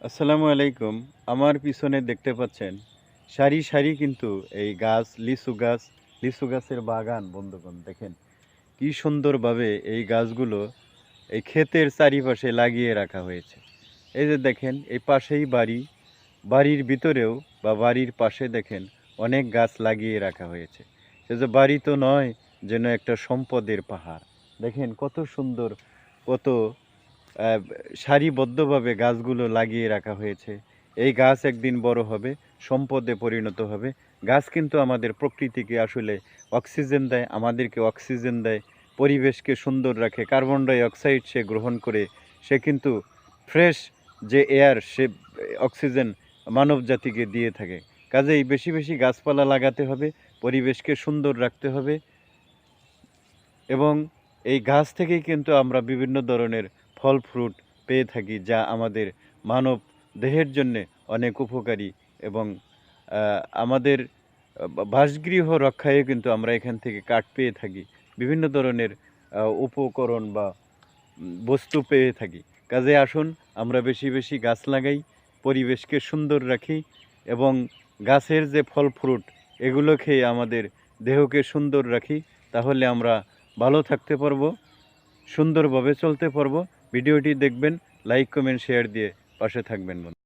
আসসালামু আলাইকুম। আমার পিছনে দেখতে পাচ্ছেন সারি সারি কিন্তু এই গাছ, লিচু গাছের বাগান বন্ধুগণ দেখেন। কি সুন্দরভাবে এই গাছগুলো এই ক্ষেতের চারিপাশে লাগিয়ে রাখা হয়েছে। এই যে দেখেন এই পাশেই বাড়ি, বাড়ির ভিতরেও বা বাড়ির পাশে দেখেন অনেক গাছ লাগিয়ে রাখা হয়েছে। সে যে বাড়ি তো নয়, যেন একটা সম্পদের পাহাড়। দেখেন কত সুন্দর, কত আহ, সারিবদ্ধভাবে গাছগুলো লাগিয়ে রাখা হয়েছে। এই গাছ একদিন বড় হবে, সম্পদে পরিণত হবে। গাছ কিন্তু আমাদের প্রকৃতিকে আসলে অক্সিজেন দেয়, আমাদেরকে অক্সিজেন দেয়, পরিবেশকে সুন্দর রাখে। কার্বন ডাই অক্সাইড সে গ্রহণ করে, সে কিন্তু ফ্রেশ যে এয়ার সে অক্সিজেন মানব জাতিকে দিয়ে থাকে। কাজেই বেশি বেশি গাছপালা লাগাতে হবে, পরিবেশকে সুন্দর রাখতে হবে। এবং এই গাছ থেকেই কিন্তু আমরা বিভিন্ন ধরনের ফল ফ্রুট পেয়ে থাকি, যা আমাদের মানব দেহের জন্যে অনেক উপকারী। এবং আমাদের বাসগৃহ রক্ষায়ও কিন্তু আমরা এখান থেকে কাঠ পেয়ে থাকি, বিভিন্ন ধরনের উপকরণ বা বস্তু পেয়ে থাকি। কাজে আসুন আমরা বেশি বেশি গাছ লাগাই, পরিবেশকে সুন্দর রাখি এবং গাছের যে ফল ফ্রুট এগুলো খেয়ে আমাদের দেহকে সুন্দর রাখি। তাহলে আমরা ভালো থাকতে পারবো, সুন্দরভাবে চলতে পারবো। ভিডিওটি দেখবেন, লাইক কমেন্ট শেয়ার দিয়ে পাশে থাকবেন বন্ধু।